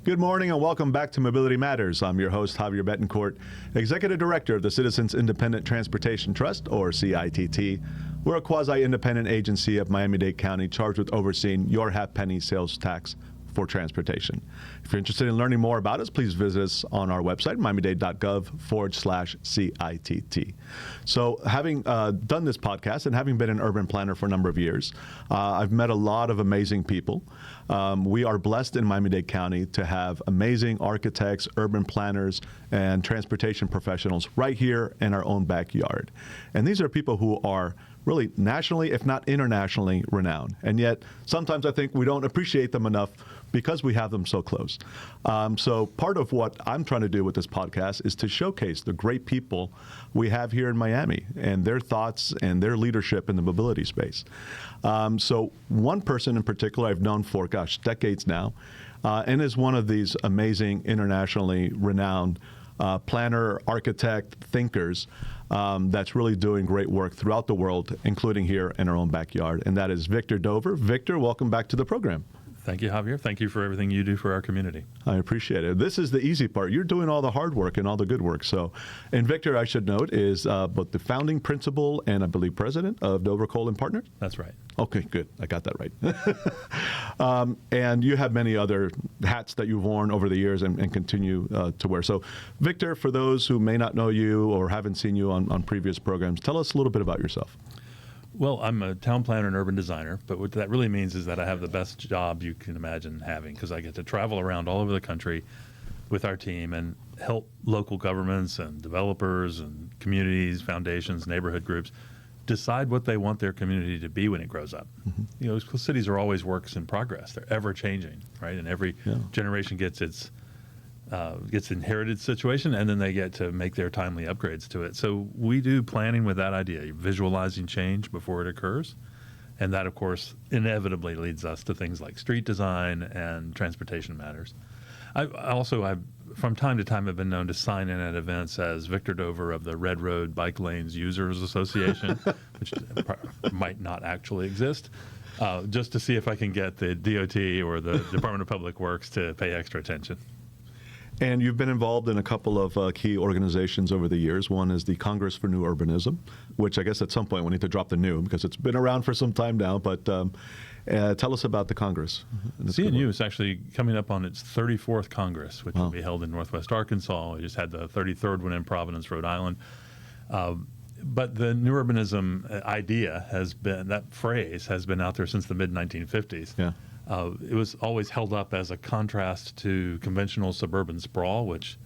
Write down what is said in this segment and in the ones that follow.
Good morning and welcome back to Mobility Matters. I'm your host, Javier Betancourt, Executive Director of the Citizens Independent Transportation Trust, or CITT. We're a quasi-independent agency of Miami-Dade County charged with overseeing your half-penny sales tax for transportation. If you're interested in learning more about us, please visit us on our website, miamidade.gov/CITT. So having done this podcast and having been an urban planner for a number of years, I've met a lot of amazing people. We are blessed in Miami-Dade County to have amazing architects, urban planners, and transportation professionals right here in our own backyard. And these are people who are really nationally, if not internationally, renowned. And yet, sometimes I think we don't appreciate them enough because we have them so close. So part of what I'm trying to do with this podcast is to showcase the great people we have here in Miami and their thoughts and their leadership in the mobility space. So one person in particular I've known for, decades now, and is one of these amazing internationally renowned planner, architect, thinkers that's really doing great work throughout the world, including here in our own backyard, and that is Victor Dover. Victor, welcome back to the program. Thank you, Javier. Thank you for everything you do for our community. I appreciate it. This is the easy part. You're doing all the hard work and all the good work. So, and Victor, I should note, is both the founding principal and I believe president of Dover, Kohl and Partners. That's right. Okay, good. I got that right. And you have many other hats that you've worn over the years and continue to wear. So, Victor, for those who may not know you or haven't seen you on previous programs, tell us a little bit about yourself. Well, I'm a town planner and urban designer, but what that really means is that I have the best job you can imagine having because I get to travel around all over the country with our team and help local governments and developers and communities, foundations, neighborhood groups decide what they want their community to be when it grows up. Mm-hmm. You know, cities are always works in progress. They're ever changing, right? And every generation gets its inherited situation, and then they get to make their timely upgrades to it. So we do planning with that idea, visualizing change before it occurs. And that, of course, inevitably leads us to things like street design and transportation matters. I've from time to time, have been known to sign in at events as Victor Dover of the Red Road Bike Lanes Users Association, which might not actually exist, just to see if I can get the DOT or the Department of Public Works to pay extra attention. And you've been involved in a couple of key organizations over the years. One is the Congress for New Urbanism, which I guess at some point we need to drop the new because it's been around for some time now. But tell us about the Congress. CNU is actually coming up on its 34th Congress, which will be held in Northwest Arkansas. We just had the 33rd one in Providence, Rhode Island. But the new urbanism idea that phrase has been out there since the mid-1950s. Yeah. It was always held up as a contrast to conventional suburban sprawl, which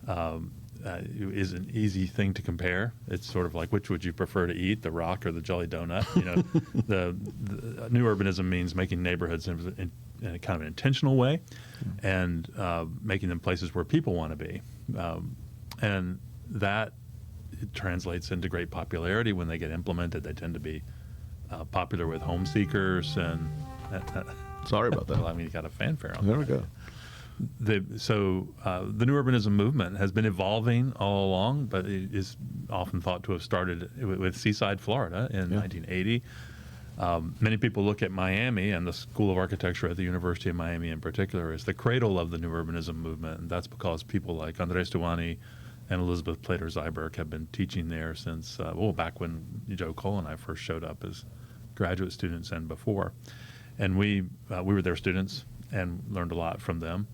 is an easy thing to compare. It's sort of like, which would you prefer to eat, the rock or the jelly donut? You know, the new urbanism means making neighborhoods in a kind of an intentional way and making them places where people want to be. And that translates into great popularity. When they get implemented, they tend to be popular with home seekers and sorry about that. Well, I mean, you got a fanfare on there. We go. The new urbanism movement has been evolving all along, but it is often thought to have started with Seaside, Florida in 1980. Many people look at Miami and the School of Architecture at the University of Miami in particular as the cradle of the new urbanism movement, and that's because people like Andres Duany and Elizabeth Plater-Zyberk have been teaching there since, back when Joe Kohl and I first showed up as graduate students and before. And we were their students and learned a lot from them.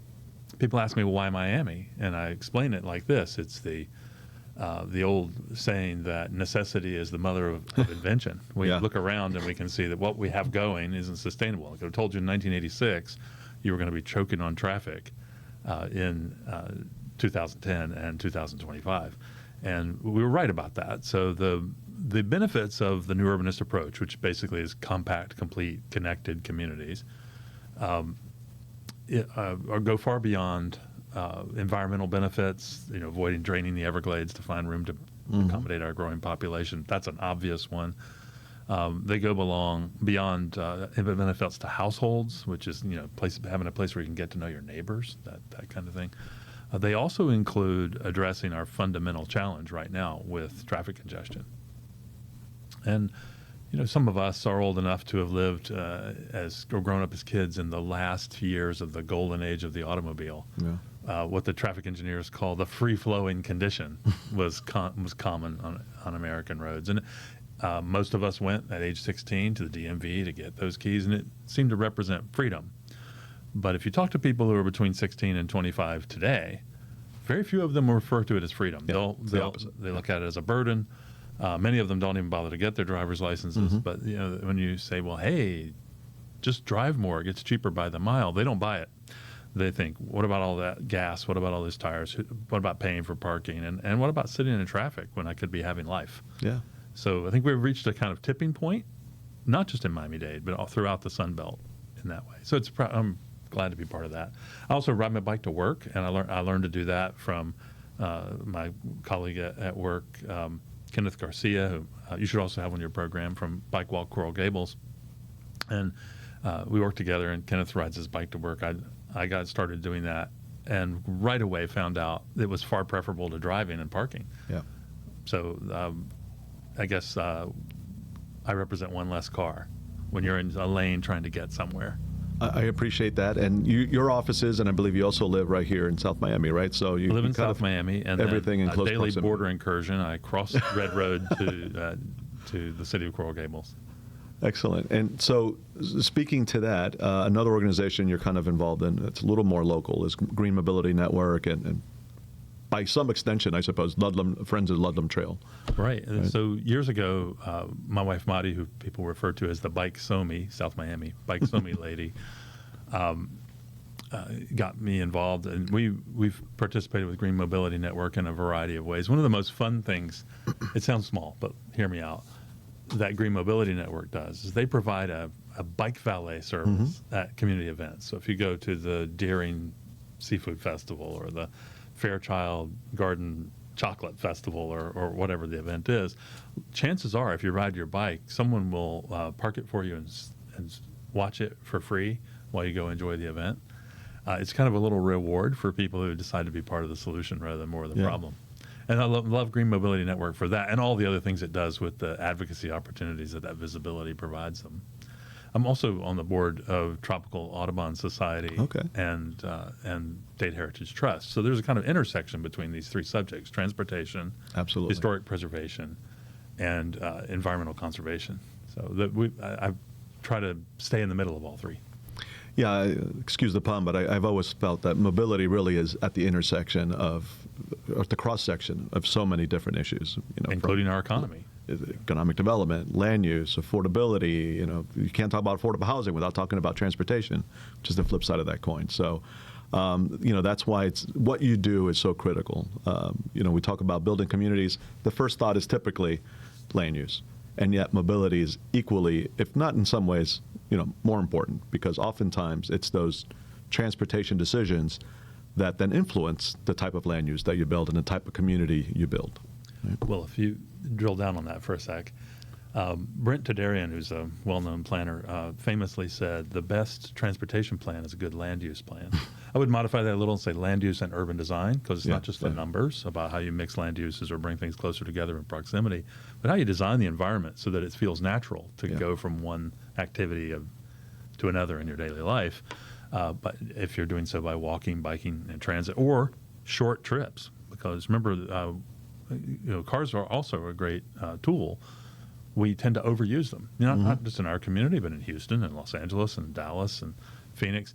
People ask me, well, why Miami? And I explain it like this. It's the old saying that necessity is the mother of invention. We look around and we can see that what we have going isn't sustainable. I could have told you in 1986 you were going to be choking on traffic in 2010 and 2025. And we were right about that. So the benefits of the new urbanist approach, which basically is compact, complete, connected communities, go far beyond environmental benefits, avoiding draining the Everglades to find room to accommodate our growing population. That's an obvious one. They go beyond benefits to households, which is having a place where you can get to know your neighbors, that kind of thing. They also include addressing our fundamental challenge right now with traffic congestion. And Some of us are old enough to have lived or grown up as kids in the last years of the golden age of the automobile. Yeah. What the traffic engineers call the free-flowing condition was common on American roads. And most of us went at age 16 to the DMV to get those keys, and it seemed to represent freedom. But if you talk to people who are between 16 and 25 today, very few of them refer to it as freedom. Yeah, They look at it as a burden. Many of them don't even bother to get their driver's licenses. Mm-hmm. But when you say, well, hey, just drive more, it gets cheaper by the mile, they don't buy it. They think, what about all that gas? What about all those tires? What about paying for parking? And what about sitting in traffic when I could be having life? Yeah. So I think we've reached a kind of tipping point, not just in Miami-Dade, but all throughout the Sun Belt in that way. So I'm glad to be part of that. I also ride my bike to work, and I learned to do that from my colleague at work, Kenneth Garcia, who you should also have on your program, from Bike Walk Coral Gables. And we work together, and Kenneth rides his bike to work. I got started doing that, and right away found out it was far preferable to driving and parking. Yeah. So I guess I represent one less car when you're in a lane trying to get somewhere. I appreciate that. And your offices, and I believe you also live right here in South Miami, right? So you I live in kind South of Miami, and everything then in close daily proximity. border incursion. I cross Red Road to the city of Coral Gables. Excellent. And so, speaking to that, another organization you're kind of involved in that's a little more local is Green Mobility Network, and by some extension, I suppose, Friends of Ludlam Trail. Right. So years ago, my wife Madi, who people refer to as the Bike Somi, South Miami Bike Somi lady, got me involved, and we've participated with Green Mobility Network in a variety of ways. One of the most fun things, it sounds small, but hear me out, that Green Mobility Network does is they provide a bike valet service at community events. So if you go to the Deering Seafood Festival or the Fairchild Garden Chocolate Festival or whatever the event is, chances are if you ride your bike, someone will park it for you and watch it for free while you go enjoy the event. It's kind of a little reward for people who decide to be part of the solution rather than more of the problem. And I love Green Mobility Network for that and all the other things it does with the advocacy opportunities that visibility provides them. I'm also on the board of Tropical Audubon Society and State Heritage Trust. So there's a kind of intersection between these three subjects: transportation, absolutely, historic preservation, and environmental conservation. So I try to stay in the middle of all three. Yeah, excuse the pun, but I've always felt that mobility really is at the intersection of the cross-section of so many different issues. Including our economy. Economic development, land use, affordability. You can't talk about affordable housing without talking about transportation, which is the flip side of that coin. So, that's why what you do is so critical. We talk about building communities. The first thought is typically land use, and yet mobility is equally, if not in some ways, more important, because oftentimes it's those transportation decisions that then influence the type of land use that you build and the type of community you build. Right? Well, if you drill down on that for a sec, Brent Tadarian, who's a well-known planner, famously said the best transportation plan is a good land use plan. I would modify that a little and say land use and urban design, because it's not just the numbers about how you mix land uses or bring things closer together in proximity, but how you design the environment so that it feels natural to go from one activity to another in your daily life. But if you're doing so by walking, biking, and transit, or short trips, because remember, cars are also a great tool. We tend to overuse them, not just in our community, but in Houston and Los Angeles and Dallas and Phoenix,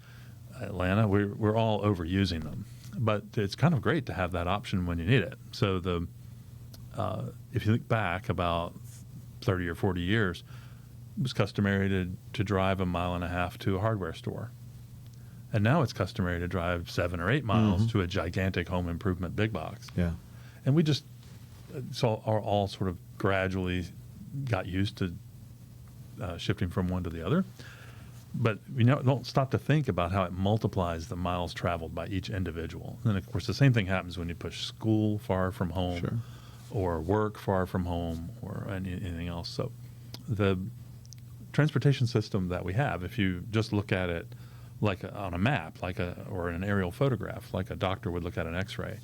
Atlanta. We're all overusing them, but it's kind of great to have that option when you need it. So if you look back about 30 or 40 years, it was customary to drive 1.5 miles to a hardware store. And now it's customary to drive 7 or 8 miles to a gigantic home improvement big box. Yeah. And we just all sort of gradually got used to shifting from one to the other. But we don't stop to think about how it multiplies the miles traveled by each individual. And of course, the same thing happens when you push school far from home or work far from home or anything else. So the transportation system that we have, if you just look at it like on a map, or an aerial photograph, like a doctor would look at an X-ray,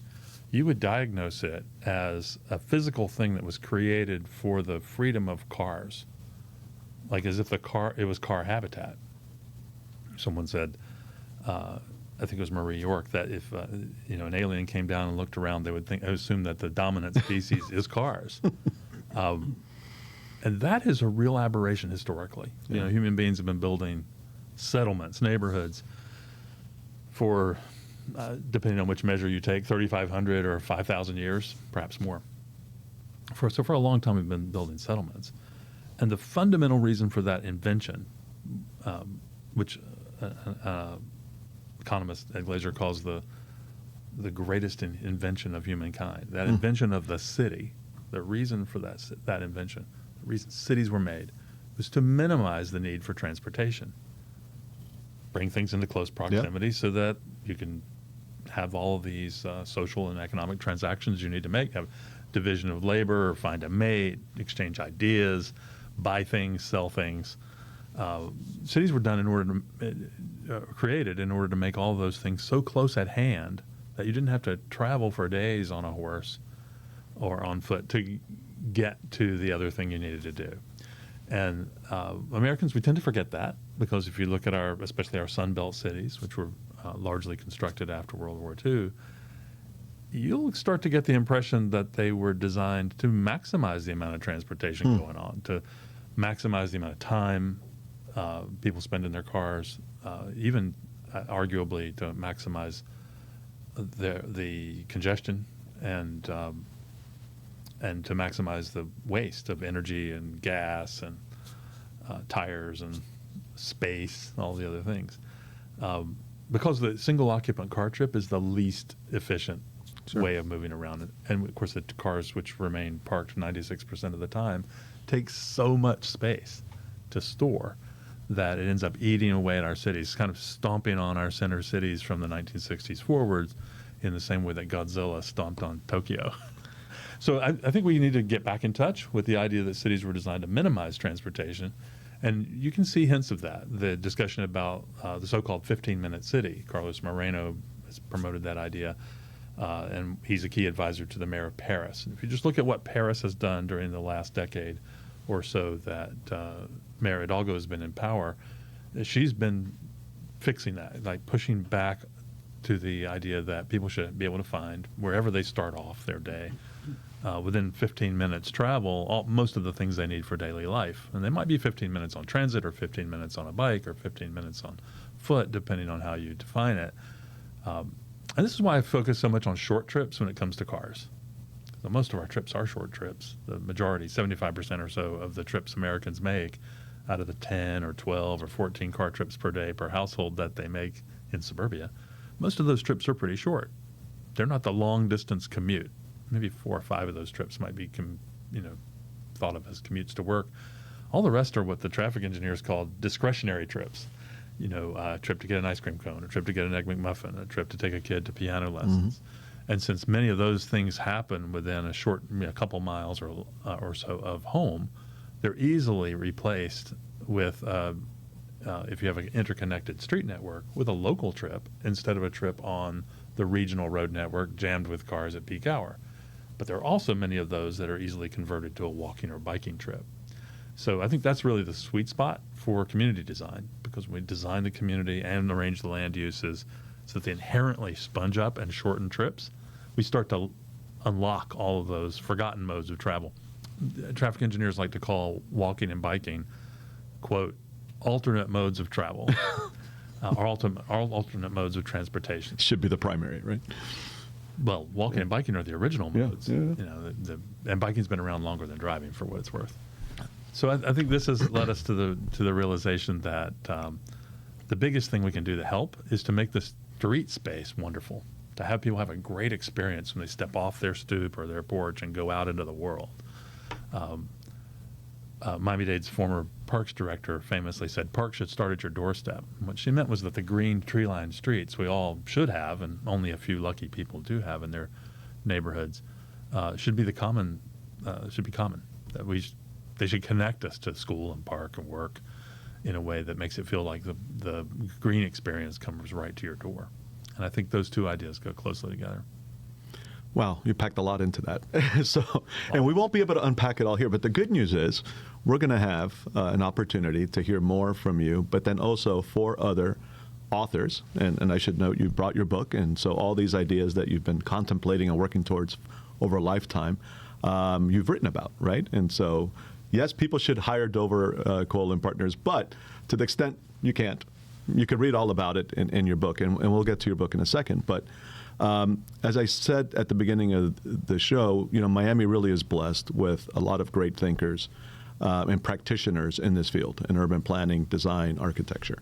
you would diagnose it as a physical thing that was created for the freedom of cars like as if it was car habitat. Someone said, I think it was Marie York, that if an alien came down and looked around, they would assume that the dominant species is cars, and that is a real aberration historically. Yeah. Human beings have been building settlements, neighborhoods, for depending on which measure you take, 3,500 or 5,000 years, perhaps more. For a long time, we've been building settlements, and the fundamental reason for that invention, which economist Ed Glaeser calls the greatest invention of humankind. That invention of the city, the reason for that invention, the reason cities were made, was to minimize the need for transportation. Bring things into close proximity so that you can have all of these social and economic transactions you need to make, have division of labor, find a mate, exchange ideas, buy things, sell things. Cities were done created in order to make all of those things so close at hand that you didn't have to travel for days on a horse or on foot to get to the other thing you needed to do. And Americans, we tend to forget that, because if you look at especially our Sun Belt cities, which were largely constructed after World War II, you'll start to get the impression that they were designed to maximize the amount of transportation going on, to maximize the amount of time people spend in their cars, even arguably to maximize the congestion and to maximize the waste of energy and gas and tires and space, all the other things. Because the single occupant car trip is the least efficient way of moving around. And of course, the cars, which remain parked 96% of the time, take so much space to store that it ends up eating away at our cities, kind of stomping on our center cities from the 1960s forwards in the same way that Godzilla stomped on Tokyo. So I think we need to get back in touch with the idea that cities were designed to minimize transportation. And you can see hints of that. The discussion about the so-called 15-minute city. Carlos Moreno has promoted that idea, and he's a key advisor to the mayor of Paris. And if you just look at what Paris has done during the last decade or so that Mayor Hidalgo has been in power, she's been fixing that, like pushing back to the idea that people should be able to find, wherever they start off their day, within 15 minutes travel, most of the things they need for daily life. And they might be 15 minutes on transit or 15 minutes on a bike or 15 minutes on foot, depending on how you define it. And this is why I focus so much on short trips when it comes to cars. So most of our trips are short trips. The majority, 75% or so of the trips Americans make out of the 10 or 12 or 14 car trips per day per household that they make in suburbia, most of those trips are pretty short. They're not the long distance commute. Maybe 4 or 5 of those trips might be, thought of as commutes to work. All the rest are what the traffic engineers call discretionary trips. A trip to get an ice cream cone, a trip to get an Egg McMuffin, a trip to take a kid to piano lessons. And since many of those things happen within a couple miles or so of home, they're easily replaced with, if you have an interconnected street network, with a local trip instead of a trip on the regional road network jammed with cars at peak hour. But there are also many of those that are easily converted to a walking or biking trip. So I think that's really the sweet spot for community design, because when we design the community and arrange the land uses so that they inherently sponge up and shorten trips, we start to unlock all of those forgotten modes of travel. Traffic engineers like to call walking and biking, quote, alternate modes of travel, or alternate modes of transportation. Should be the primary, right? Well, walking and biking are the original modes. Yeah. And biking's been around longer than driving, for what it's worth. So I think this has led us to the realization that the biggest thing we can do to help is to make the street space wonderful, to have people have a great experience when they step off their stoop or their porch and go out into the world. Miami-Dade's former parks director famously said, "Parks should start at your doorstep." And what she meant was that the green tree-lined streets we all should have, and only a few lucky people do have in their neighborhoods, should be common. That they should connect us to school and park and work in a way that makes it feel like the green experience comes right to your door. And I think those two ideas go closely together. Wow, you packed a lot into that. And we won't be able to unpack it all here, but the good news is we're going to have an opportunity to hear more from you, but then also 4 other authors. And I should note you brought your book, and so all these ideas that you've been contemplating and working towards over a lifetime, you've written about, right? And so, yes, people should hire Dover, Kohl and Partners, but to the extent you can't, you can read all about it in your book, and we'll get to your book in a second. But as I said at the beginning of the show, Miami really is blessed with a lot of great thinkers and practitioners in this field, in urban planning, design, architecture.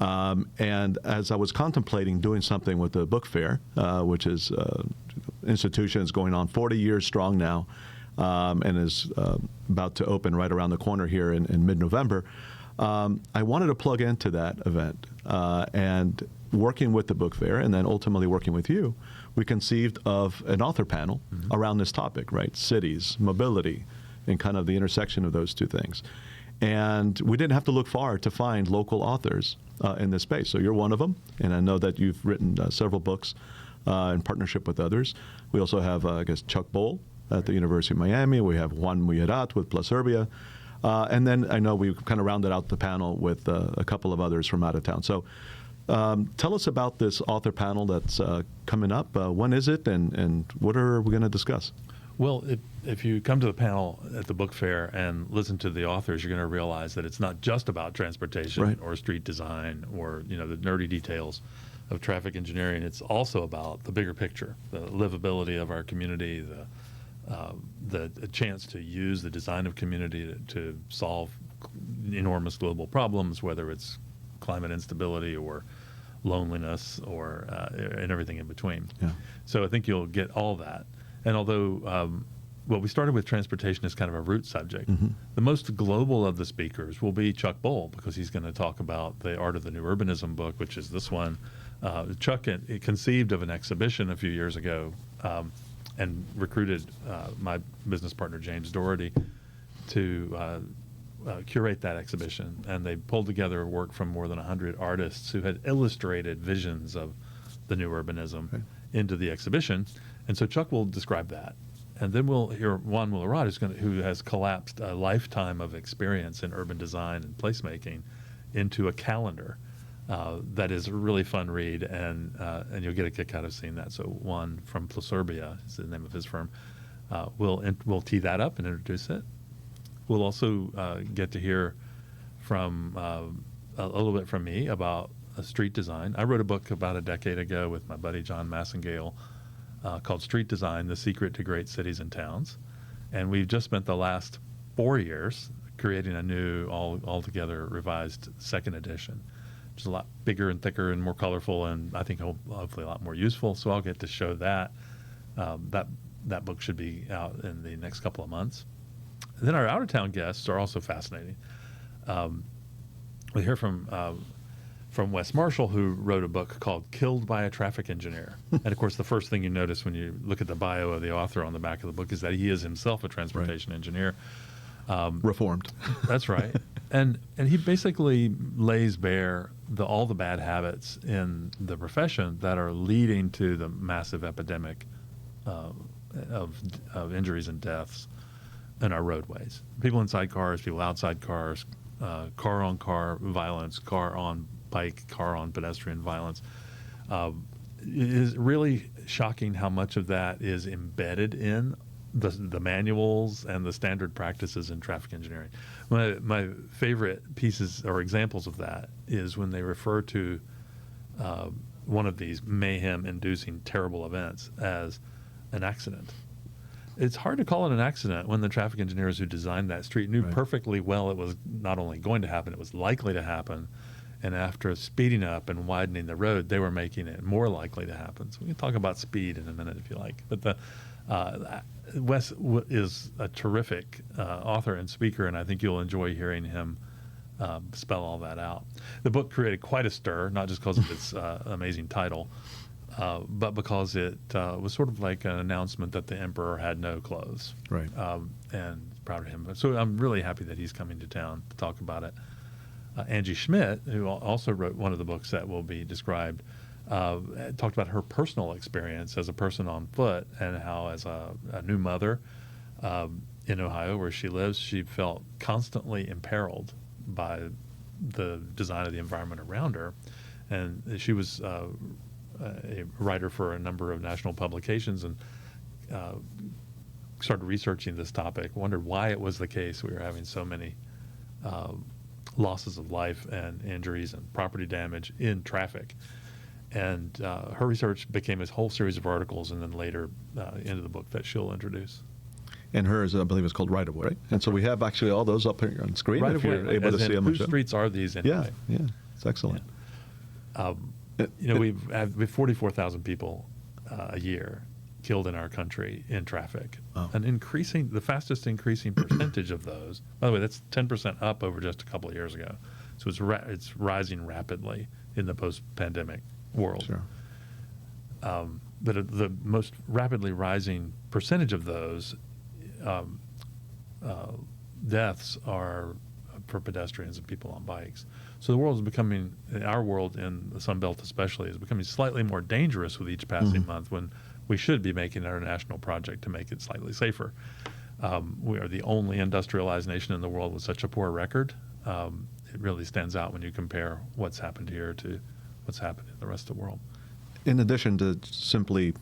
And as I was contemplating doing something with the book fair, which is institutions going on 40 years strong now, and is about to open right around the corner here in mid-November, I wanted to plug into that event. And working with the book fair and then ultimately working with you, we conceived of an author panel around this topic, right? Cities, mobility, and kind of the intersection of those two things. And we didn't have to look far to find local authors in this space. So you're one of them, and I know that you've written several books in partnership with others. We also have, I guess, Chuck Bohl at the University of Miami. We have Juan Muyerat with Plus Urbia. And then I know we kind of rounded out the panel with a couple of others from out of town. So tell us about this author panel that's coming up. When is it, and what are we going to discuss? Well, if you come to the panel at the book fair and listen to the authors, you're going to realize that it's not just about transportation right. or street design or the nerdy details of traffic engineering. It's also about the bigger picture, the livability of our community, the chance to use the design of community to solve enormous global problems, whether it's climate instability or loneliness or and everything in between. Yeah. So I think you'll get all that. And although, we started with transportation as kind of a root subject, the most global of the speakers will be Chuck Bohl, because he's going to talk about the Art of the New Urbanism book, which is this one. Chuck conceived of an exhibition a few years ago and recruited my business partner, James Doherty, to curate that exhibition. And they pulled together work from more than 100 artists who had illustrated visions of the new urbanism into the exhibition. And so Chuck will describe that. And then we'll hear Juan Muyerat, who has collapsed a lifetime of experience in urban design and placemaking into a calendar that is a really fun read, and you'll get a kick out of seeing that. So Juan from Plus Urbia is the name of his firm. We'll tee that up and introduce it. We'll also get to hear from a little bit from me about street design. I wrote a book about a decade ago with my buddy John Massengale called Street Design, The Secret to Great Cities and Towns. And we've just spent the last 4 years creating a new, altogether revised second edition, which is a lot bigger and thicker and more colorful, and I think hopefully a lot more useful. So I'll get to show that. That book should be out in the next couple of months. And then our out-of-town guests are also fascinating. We hear from Wes Marshall, who wrote a book called Killed by a Traffic Engineer. And of course, the first thing you notice when you look at the bio of the author on the back of the book is that he is himself a transportation engineer. Reformed. That's right. And he basically lays bare all the bad habits in the profession that are leading to the massive epidemic of injuries and deaths in our roadways. People inside cars, people outside cars, car-on-car violence, car-on-bike, car-on-pedestrian violence. It is really shocking how much of that is embedded in the manuals and the standard practices in traffic engineering. My favorite pieces or examples of that is when they refer to one of these mayhem-inducing terrible events as an accident. It's hard to call it an accident when the traffic engineers who designed that street knew perfectly well it was not only going to happen, it was likely to happen. And after speeding up and widening the road, they were making it more likely to happen. So we can talk about speed in a minute if you like. But Wes is a terrific author and speaker, and I think you'll enjoy hearing him spell all that out. The book created quite a stir, not just because of its amazing title, but because it was sort of like an announcement that the emperor had no clothes. Right. And proud of him. So I'm really happy that he's coming to town to talk about it. Angie Schmidt, who also wrote one of the books that will be described, talked about her personal experience as a person on foot and how, as a new mother in Ohio, where she lives, she felt constantly imperiled by the design of the environment around her. And she was a writer for a number of national publications and started researching this topic, wondered why it was the case we were having so many losses of life and injuries and property damage in traffic. And her research became a whole series of articles and then later into the book that she'll introduce. And hers, I believe, is called Right of Way. And so we have actually all those up here on screen Right if of you're way, able to see them. Whose streets are these anyway? Yeah, it's excellent. Yeah. We have 44,000 people a year killed in our country in traffic. Wow. The fastest increasing percentage of those, by the way, that's 10% up over just a couple of years ago. So it's rising rapidly in the post-pandemic world. Sure. But the most rapidly rising percentage of those deaths are for pedestrians and people on bikes. So the world is becoming, our world in the Sun Belt especially, is becoming slightly more dangerous with each passing month, when we should be making an international project to make it slightly safer. We are the only industrialized nation in the world with such a poor record. It really stands out when you compare what's happened here to what's happened in the rest of the world. In addition to simply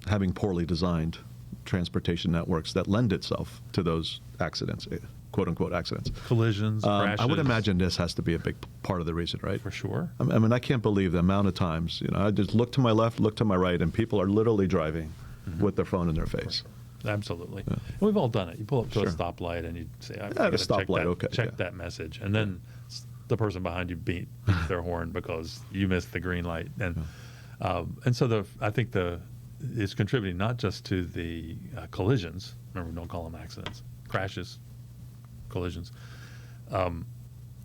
having poorly designed transportation networks that lend itself to those accidents, quote-unquote accidents. Collisions, crashes. I would imagine this has to be a big part of the reason, right? For sure. I mean, I can't believe the amount of times, I just look to my left, look to my right, and people are literally driving with their phone in their face. Absolutely. Yeah. And we've all done it. You pull up to Sure. a stoplight and you say, At a stoplight, check that message. And then the person behind you beats their horn because you missed the green light. And so I think it's contributing not just to the collisions. Remember, we don't call them accidents. Crashes, collisions.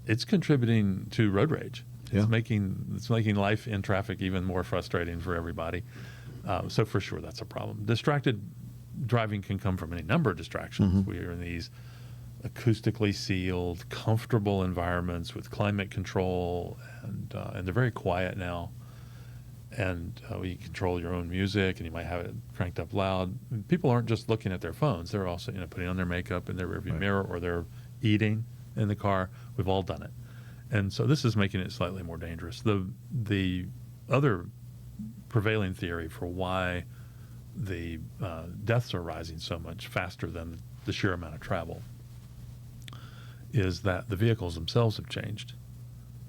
It's contributing to road rage. It's making life in traffic even more frustrating for everybody. So for sure, that's a problem. Distracted driving can come from any number of distractions. We are in these acoustically sealed, comfortable environments with climate control, and they're very quiet now. And you control your own music, and you might have it cranked up loud. People aren't just looking at their phones; they're also putting on their makeup in their rearview mirror, or they're eating in the car. We've all done it, and so this is making it slightly more dangerous. The other prevailing theory for why the deaths are rising so much faster than the sheer amount of travel is that the vehicles themselves have changed.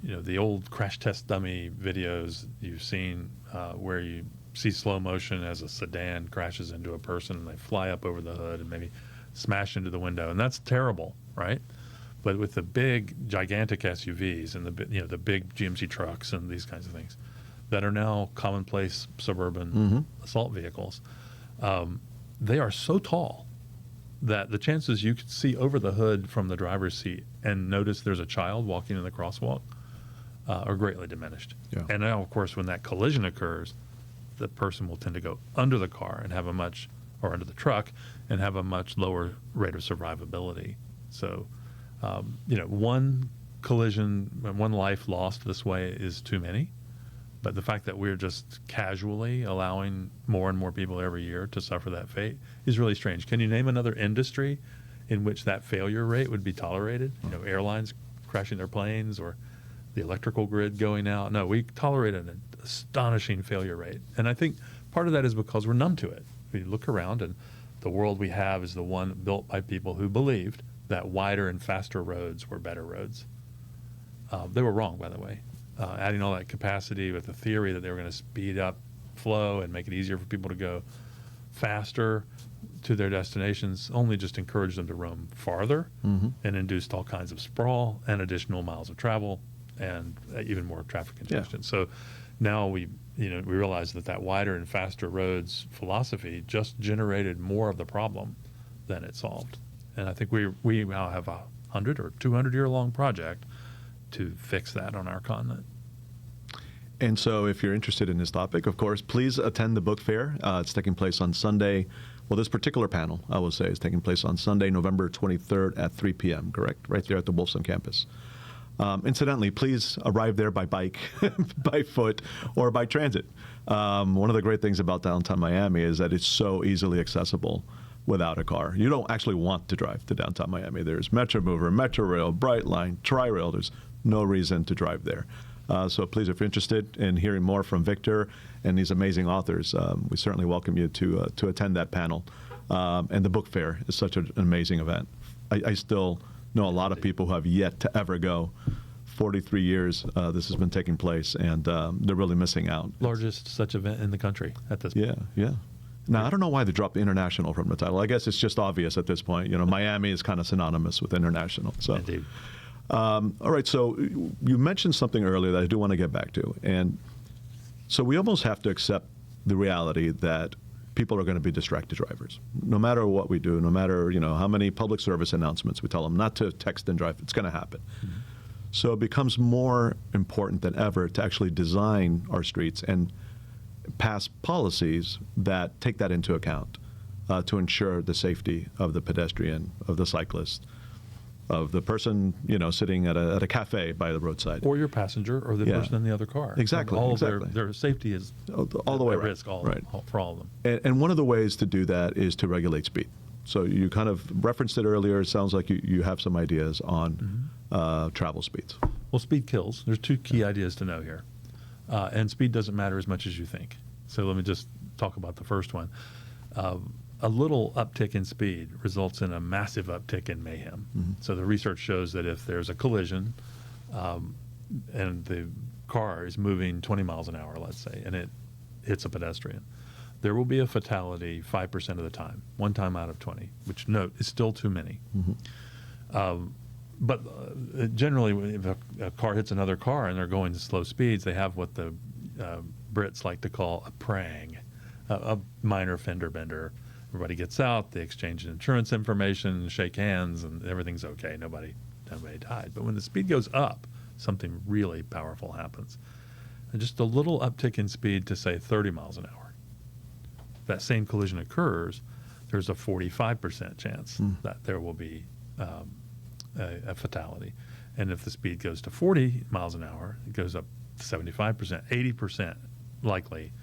The old crash test dummy videos you've seen where you see slow motion as a sedan crashes into a person and they fly up over the hood and maybe smash into the window, and that's terrible, right? But with the big, gigantic SUVs and the big GMC trucks and these kinds of things that are now commonplace suburban assault vehicles, they are so tall that the chances you could see over the hood from the driver's seat and notice there's a child walking in the crosswalk are greatly diminished. Yeah. And now, of course, when that collision occurs, the person will tend to go under the car and have or under the truck and have a much lower rate of survivability. So, one collision, one life lost this way is too many. But the fact that we're just casually allowing more and more people every year to suffer that fate is really strange. Can you name another industry in which that failure rate would be tolerated? Airlines crashing their planes or the electrical grid going out. No, we tolerate an astonishing failure rate. And I think part of that is because we're numb to it. We look around and the world we have is the one built by people who believed that wider and faster roads were better roads. They were wrong, by the way. Adding all that capacity with the theory that they were going to speed up flow and make it easier for people to go faster to their destinations only just encouraged them to roam farther and induced all kinds of sprawl and additional miles of travel and even more traffic congestion. Yeah. So now we realize that wider and faster roads philosophy just generated more of the problem than it solved. And I think we now have a 100 or 200 year long project to fix that on our continent. And so if you're interested in this topic, of course, please attend the book fair. It's taking place on Sunday. Well, this particular panel, I will say, is taking place on Sunday, November 23rd at 3 p.m., correct? Right there at the Wolfson campus. Incidentally, please arrive there by bike, by foot, or by transit. One of the great things about downtown Miami is that it's so easily accessible without a car. You don't actually want to drive to downtown Miami. There's Metromover, Metrorail, Brightline, Tri-Rail. There's no reason to drive there. So please, if you're interested in hearing more from Victor and these amazing authors, we certainly welcome you to attend that panel. And the book fair is such an amazing event. I still know a lot of people who have yet to ever go. 43 years this has been taking place, and they're really missing out. Largest such event in the country at this point. Yeah. Now, I don't know why they dropped international from the title. I guess it's just obvious at this point. Miami is kind of synonymous with international. So. Indeed. All right, so you mentioned something earlier that I do want to get back to. And so we almost have to accept the reality that people are going to be distracted drivers. No matter what we do, no matter how many public service announcements we tell them not to text and drive, it's going to happen. Mm-hmm. So it becomes more important than ever to actually design our streets and pass policies that take that into account to ensure the safety of the pedestrian, of the cyclist, of the person sitting at a cafe by the roadside, or your passenger, or the person in the other car. Exactly. All exactly. of their safety is all the way at around. risk. Right. For all of them. And one of the ways to do that is to regulate speed. So you kind of referenced it earlier. It sounds like you have some ideas on travel speeds. Well, speed kills. There's two key ideas to know here, and speed doesn't matter as much as you think. So let me just talk about the first one. A little uptick in speed results in a massive uptick in mayhem. Mm-hmm. So the research shows that if there's a collision and the car is moving 20 miles an hour, let's say, and it hits a pedestrian, there will be a fatality 5% of the time, one time out of 20, which, note, is still too many. Mm-hmm. But generally, if a car hits another car and they're going to slow speeds, they have what the Brits like to call a prang, a minor fender bender. Everybody gets out, they exchange insurance information, shake hands, and everything's okay. Nobody died. But when the speed goes up, something really powerful happens. And just a little uptick in speed to, say, 30 miles an hour. If that same collision occurs, there's a 45% chance that there will be a fatality. And if the speed goes to 40 miles an hour, it goes up to 75%, 80% likely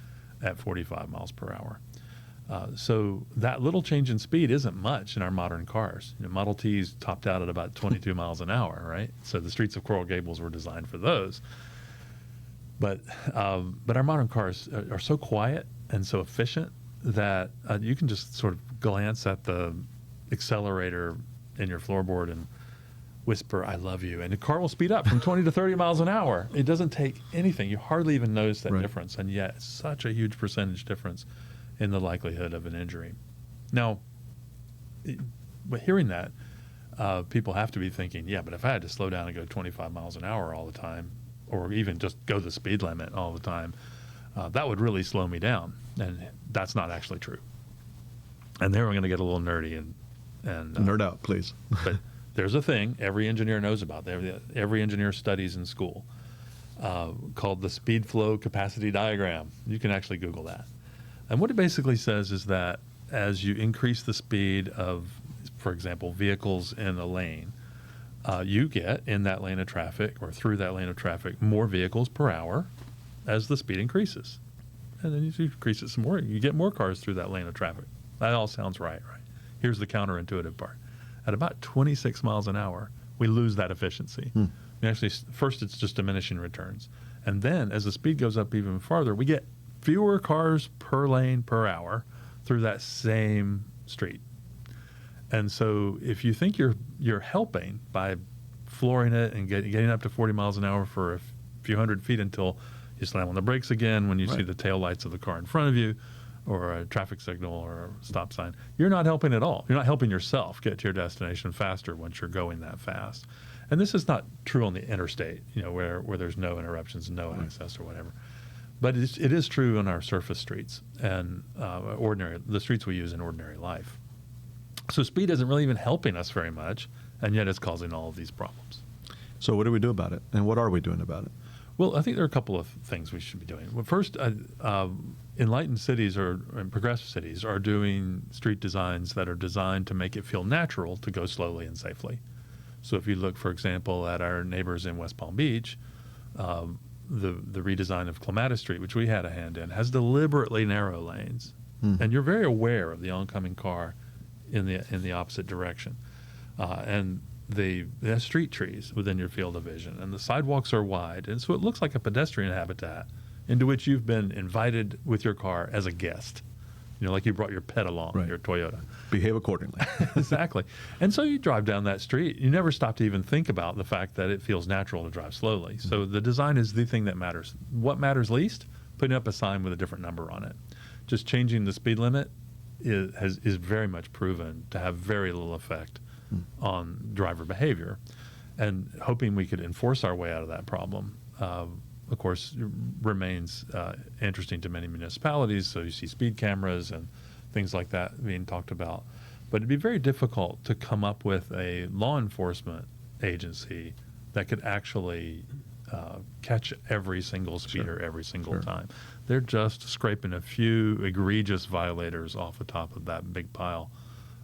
at 45 miles per hour. So that little change in speed isn't much in our modern cars. Model Ts topped out at about 22 miles an hour, right? So the streets of Coral Gables were designed for those. But our modern cars are so quiet and so efficient that you can just sort of glance at the accelerator in your floorboard and whisper, "I love you," and the car will speed up from 20 to 30 miles an hour. It doesn't take anything. You hardly even notice that difference, and yet it's such a huge percentage difference in the likelihood of an injury. Now, hearing that, people have to be thinking, yeah, but if I had to slow down and go 25 miles an hour all the time, or even just go the speed limit all the time, that would really slow me down, and that's not actually true. And there we're going to get a little nerdy and nerd out, please. But there's a thing every engineer knows about. Every engineer studies in school called the speed flow capacity diagram. You can actually Google that. And what it basically says is that as you increase the speed of, for example, vehicles in a lane, you get in that lane of traffic or through that lane of traffic more vehicles per hour as the speed increases. And then you increase it some more, you get more cars through that lane of traffic. That all sounds right? Here's the counterintuitive part. At about 26 miles an hour, we lose that efficiency. We actually, first it's just diminishing returns. And then as the speed goes up even farther, we get fewer cars per lane per hour through that same street. And so if you think you're helping by flooring it and getting up to 40 miles an hour for a few hundred feet until you slam on the brakes again when you see the tail lights of the car in front of you, or a traffic signal or a stop sign, you're not helping at all. You're not helping yourself get to your destination faster once you're going that fast. And this is not true on the interstate, where there's no interruptions, no access or whatever. But it is true on our surface streets and the streets we use in ordinary life. So speed isn't really even helping us very much, and yet it's causing all of these problems. So what do we do about it, and what are we doing about it? Well, I think there are a couple of things we should be doing. Well, first, enlightened cities and progressive cities are doing street designs that are designed to make it feel natural to go slowly and safely. So if you look, for example, at our neighbors in West Palm Beach, the redesign of Clematis Street, which we had a hand in, has deliberately narrow lanes, and you're very aware of the oncoming car in the opposite direction, and they have street trees within your field of vision, and the sidewalks are wide, and so it looks like a pedestrian habitat into which you've been invited with your car as a guest. Like you brought your pet along, right. Your Toyota. Behave accordingly. Exactly. And so you drive down that street. You never stop to even think about the fact that it feels natural to drive slowly. So the design is the thing that matters. What matters least? Putting up a sign with a different number on it. Just changing the speed limit is very much proven to have very little effect on driver behavior. And hoping we could enforce our way out of that problem, of course, remains interesting to many municipalities. So you see speed cameras and things like that being talked about. But it'd be very difficult to come up with a law enforcement agency that could actually catch every single speeder every single time. They're just scraping a few egregious violators off the top of that big pile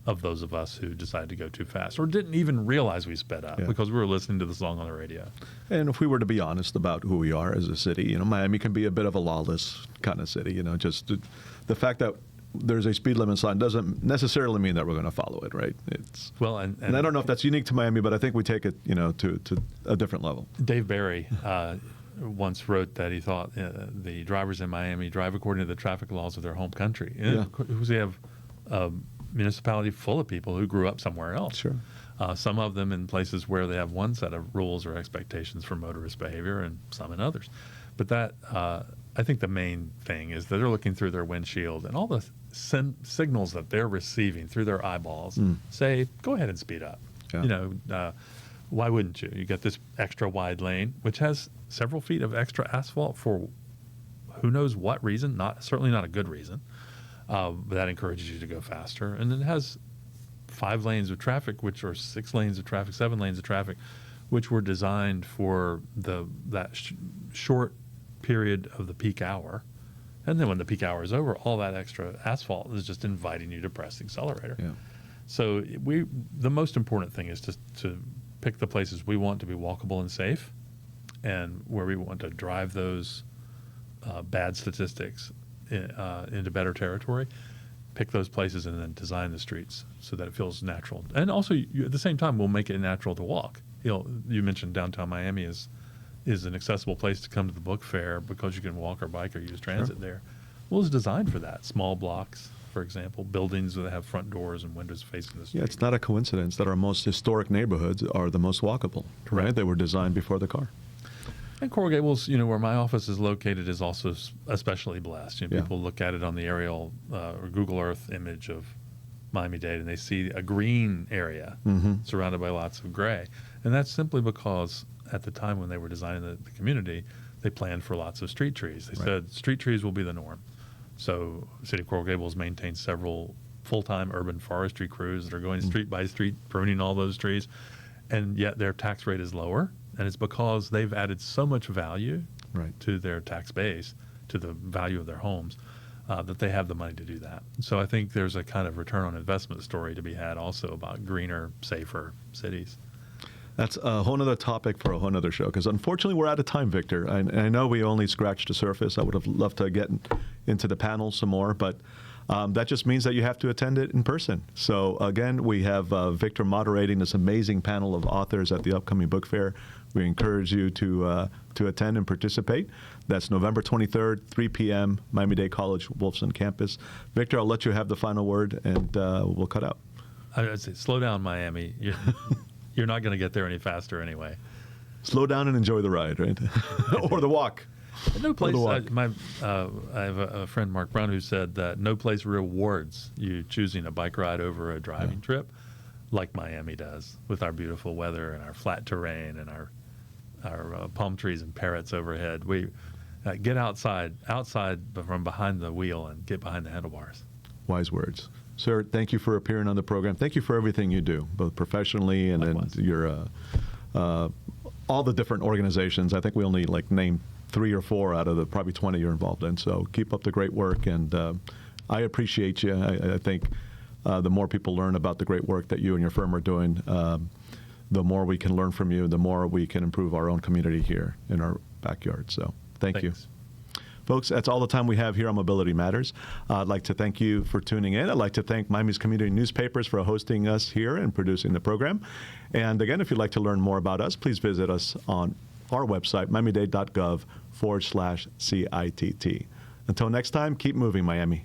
of those of us who decided to go too fast or didn't even realize we sped up because we were listening to the song on the radio. And if we were to be honest about who we are as a city, Miami can be a bit of a lawless kind of city. Just the fact that there's a speed limit sign doesn't necessarily mean that we're going to follow it, right? It's and I don't know if that's unique to Miami, but I think we take it, to a different level. Dave Barry once wrote that he thought the drivers in Miami drive according to the traffic laws of their home country. Because they have municipality full of people who grew up somewhere else. Sure. Some of them in places where they have one set of rules or expectations for motorist behavior, and some in others. But that I think the main thing is that they're looking through their windshield, and all the signals that they're receiving through their eyeballs say, "Go ahead and speed up." Yeah. Why wouldn't you? You get this extra wide lane, which has several feet of extra asphalt for who knows what reason. Certainly not a good reason. But that encourages you to go faster. And then it has 5 lanes of traffic, which are 6 lanes of traffic, 7 lanes of traffic, which were designed for that short period of the peak hour. And then when the peak hour is over, all that extra asphalt is just inviting you to press the accelerator. Yeah. So the most important thing is to pick the places we want to be walkable and safe, and where we want to drive those bad statistics into better territory, pick those places and then design the streets so that it feels natural. And also, at the same time, we'll make it natural to walk. You mentioned downtown Miami is an accessible place to come to the book fair because you can walk or bike or use transit there. Well, it's designed for that. Small blocks, for example, buildings that have front doors and windows facing the street. Yeah, it's not a coincidence that our most historic neighborhoods are the most walkable, right? They were designed before the car. And Coral Gables, where my office is located, is also especially blessed. People look at it on the aerial or Google Earth image of Miami-Dade, and they see a green area surrounded by lots of gray. And that's simply because at the time when they were designing the community, they planned for lots of street trees. They said street trees will be the norm. So the City of Coral Gables maintains several full-time urban forestry crews that are going street by street, pruning all those trees, and yet their tax rate is lower. And it's because they've added so much value to their tax base, to the value of their homes, that they have the money to do that. So I think there's a kind of return on investment story to be had also about greener, safer cities. That's a whole other topic for a whole other show, because unfortunately we're out of time, Victor. I know we only scratched the surface. I would have loved to get into the panel some more, but that just means that you have to attend it in person. So again, we have Victor moderating this amazing panel of authors at the upcoming book fair. We encourage you to attend and participate. That's November 23rd, 3 p.m., Miami-Dade College, Wolfson campus. Victor, I'll let you have the final word, and we'll cut out. I'd say slow down, Miami. You're not going to get there any faster anyway. Slow down and enjoy the ride, right? Or the walk. No place. I have a friend, Mark Brown, who said that no place rewards you choosing a bike ride over a driving trip like Miami does, with our beautiful weather and our flat terrain and our palm trees and parrots overhead. We get outside from behind the wheel and get behind the handlebars. Wise words. Sir, thank you for appearing on the program. Thank you for everything you do, both professionally and then your all the different organizations. I think we only named 3 or 4 out of the probably 20 you're involved in. So keep up the great work, and I appreciate you. I think the more people learn about the great work that you and your firm are doing, the more we can learn from you, the more we can improve our own community here in our backyard. So thank you. Folks, that's all the time we have here on Mobility Matters. I'd like to thank you for tuning in. I'd like to thank Miami's community newspapers for hosting us here and producing the program. And again, if you'd like to learn more about us, please visit us on our website, miamidade.gov/CITT. Until next time, keep moving, Miami.